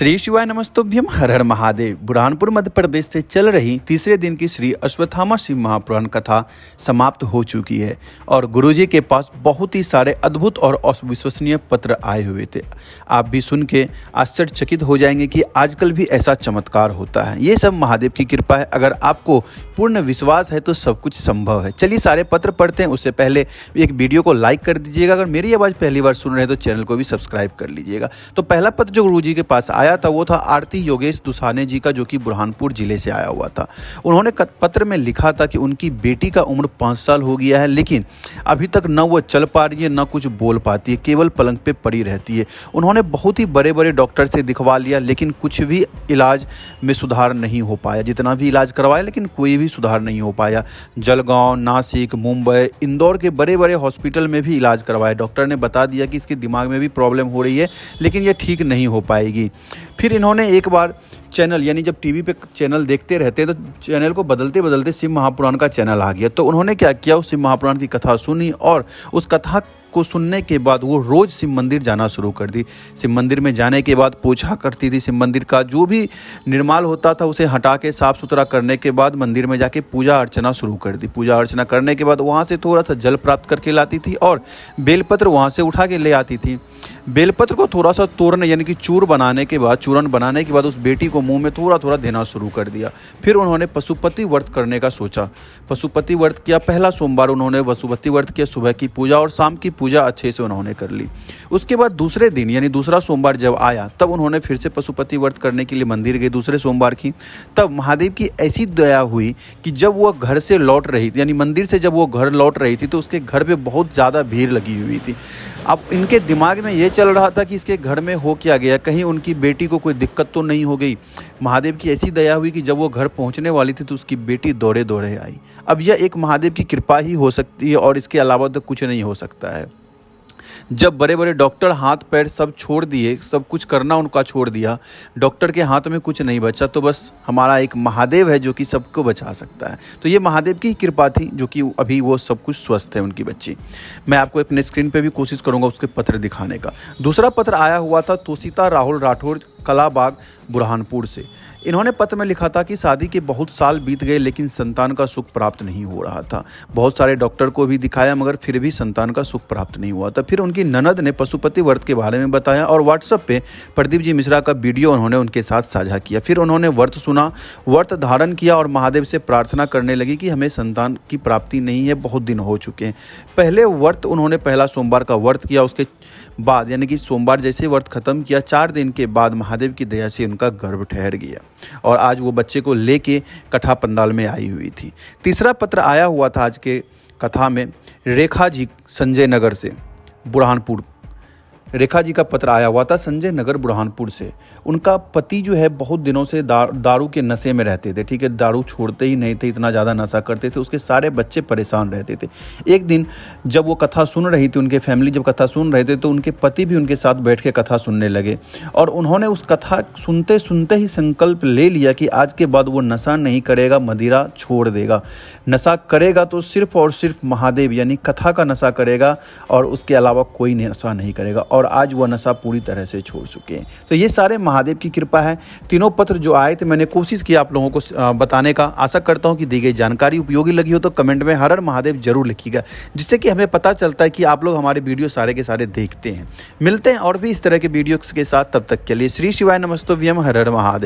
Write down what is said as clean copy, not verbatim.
श्री शिवाय नमस्तुभ्यम, हर हर महादेव। बुरहानपुर मध्य प्रदेश से चल रही तीसरे दिन की श्री अश्वत्थामा शिव महापुराण कथा समाप्त हो चुकी है और गुरुजी के पास बहुत ही सारे अद्भुत और अविश्वसनीय पत्र आए हुए थे। आप भी सुन के आश्चर्यचकित हो जाएंगे कि आजकल भी ऐसा चमत्कार होता है। ये सब महादेव की कृपा है। अगर आपको पूर्ण विश्वास है तो सब कुछ संभव है। चलिए सारे पत्र पढ़ते हैं। उससे पहले एक वीडियो को लाइक कर दीजिएगा। अगर मेरी आवाज़ पहली बार सुन रहे हैं तो चैनल को भी सब्सक्राइब कर लीजिएगा। तो पहला पत्र जो गुरुजी के पास आया था वो था आरती योगेश दुसाने जी का, जो कि बुरहानपुर जिले से आया हुआ था। उन्होंने पत्र में लिखा था कि उनकी बेटी का उम्र 5 साल हो गया है, लेकिन अभी तक न वो चल पा रही है न कुछ बोल पाती है, केवल पलंग पे पड़ी रहती है। उन्होंने बहुत ही बड़े बड़े डॉक्टर से दिखवा लिया, लेकिन कुछ भी इलाज में सुधार नहीं हो पाया। जितना भी इलाज करवाया लेकिन कोई भी सुधार नहीं हो पाया। जलगांव, नासिक, मुंबई, इंदौर के बड़े बड़े हॉस्पिटल में भी इलाज करवाया। डॉक्टर ने बता दिया कि इसके दिमाग में भी प्रॉब्लम हो रही है, लेकिन ये ठीक नहीं हो पाएगी। फिर इन्होंने एक बार चैनल, यानी जब टीवी पे चैनल देखते रहते हैं तो चैनल को बदलते बदलते शिव महापुराण का चैनल आ गया। तो उन्होंने क्या किया, उस शिव महापुराण की कथा सुनी और उस कथा को सुनने के बाद वो रोज़ शिव मंदिर जाना शुरू कर दी। शिव मंदिर में जाने के बाद पूछा करती थी। शिव मंदिर का जो भी निर्माल होता था उसे हटा के साफ़ सुथरा करने के बाद मंदिर में जाके पूजा अर्चना शुरू कर दी। पूजा अर्चना करने के बाद वहाँ से थोड़ा सा जल प्राप्त करके लाती थी और बेलपत्र वहाँ से उठा के ले आती थी। बेलपत्र को थोड़ा सा तोड़ने, यानी कि चूर्ण बनाने के बाद उस बेटी को मुंह में थोड़ा थोड़ा देना शुरू कर दिया। फिर उन्होंने पशुपति व्रत करने का सोचा। पशुपति व्रत किया। पहला सोमवार उन्होंने पशुपति व्रत किया। सुबह की पूजा और शाम की पूजा अच्छे से उन्होंने कर ली। उसके बाद दूसरे दिन यानी दूसरा सोमवार जब आया तब उन्होंने फिर से पशुपति व्रत करने के लिए मंदिर गए दूसरे सोमवार की। तब महादेव की ऐसी दया हुई कि जब वो घर से लौट रही थी, यानी मंदिर से जब वो घर लौट रही थी, तो उसके घर पे बहुत ज़्यादा भीड़ लगी हुई थी। अब इनके दिमाग में ये चल रहा था कि इसके घर में हो क्या गया, कहीं उनकी बेटी को कोई दिक्कत तो नहीं हो गई। महादेव की ऐसी दया हुई कि जब वो घर पहुंचने वाली थी तो उसकी बेटी दौड़े दौड़े आई। अब यह एक महादेव की कृपा ही हो सकती है और इसके अलावा तो कुछ नहीं हो सकता है। जब बड़े बड़े डॉक्टर हाथ पैर सब छोड़ दिए, सब कुछ करना उनका छोड़ दिया, डॉक्टर के हाथ में कुछ नहीं बचा, तो बस हमारा एक महादेव है जो कि सबको बचा सकता है। तो ये महादेव की कृपा थी जो कि अभी वो सब कुछ स्वस्थ है उनकी बच्ची। मैं आपको अपने स्क्रीन पे भी कोशिश करूंगा उसके पत्र दिखाने का। दूसरा पत्र आया हुआ था तोषिता राहुल राठौर, कलाबाग, बुरहानपुर से। इन्होंने पत्र में लिखा था कि शादी के बहुत साल बीत गए लेकिन संतान का सुख प्राप्त नहीं हो रहा था। बहुत सारे डॉक्टर को भी दिखाया मगर फिर भी संतान का सुख प्राप्त नहीं हुआ था। फिर उनकी ननद ने पशुपति व्रत के बारे में बताया और व्हाट्सएप पे प्रदीप जी मिश्रा का वीडियो उन्होंने उनके साथ साझा किया। फिर उन्होंने व्रत सुना, व्रत धारण किया और महादेव से प्रार्थना करने लगी कि हमें संतान की प्राप्ति नहीं है, बहुत दिन हो चुके हैं। पहले व्रत उन्होंने पहला सोमवार का व्रत किया। उसके बाद यानी कि सोमवार जैसे व्रत खत्म किया, 4 दिन के बाद महादेव की दया से उनका गर्भ ठहर गया और आज वो बच्चे को लेके कथा पंडाल में आई हुई थी। तीसरा पत्र आया हुआ था आज के कथा में रेखा जी संजय नगर से, बुरहानपुर। रेखा जी का पत्र आया हुआ था संजय नगर बुरहानपुर से। उनका पति जो है बहुत दिनों से दारू के नशे में रहते थे। ठीक है, दारू छोड़ते ही नहीं थे, इतना ज़्यादा नशा करते थे। उसके सारे बच्चे परेशान रहते थे। एक दिन जब वो कथा सुन रही थी, उनके फैमिली जब कथा सुन रहे थे, तो उनके पति भी उनके साथ बैठ के कथा सुनने लगे और उन्होंने उस कथा सुनते सुनते ही संकल्प ले लिया कि आज के बाद वो नशा नहीं करेगा, मदिरा छोड़ देगा। नशा करेगा तो सिर्फ और सिर्फ महादेव यानी कथा का नशा करेगा और उसके अलावा कोई नशा नहीं करेगा। और आज वह नशा पूरी तरह से छोड़ चुके हैं। तो ये सारे महादेव की कृपा है। तीनों पत्र जो आए थे मैंने कोशिश की आप लोगों को बताने का। आशा करता हूं कि दी गई जानकारी उपयोगी लगी हो तो कमेंट में हर हर महादेव जरूर लिखिएगा, जिससे कि हमें पता चलता है कि आप लोग हमारे वीडियो सारे के सारे देखते हैं। मिलते हैं और भी इस तरह के वीडियो के साथ, तब तक के लिए श्री शिवाय नमस्तुभ्यम, हर हर महादेव।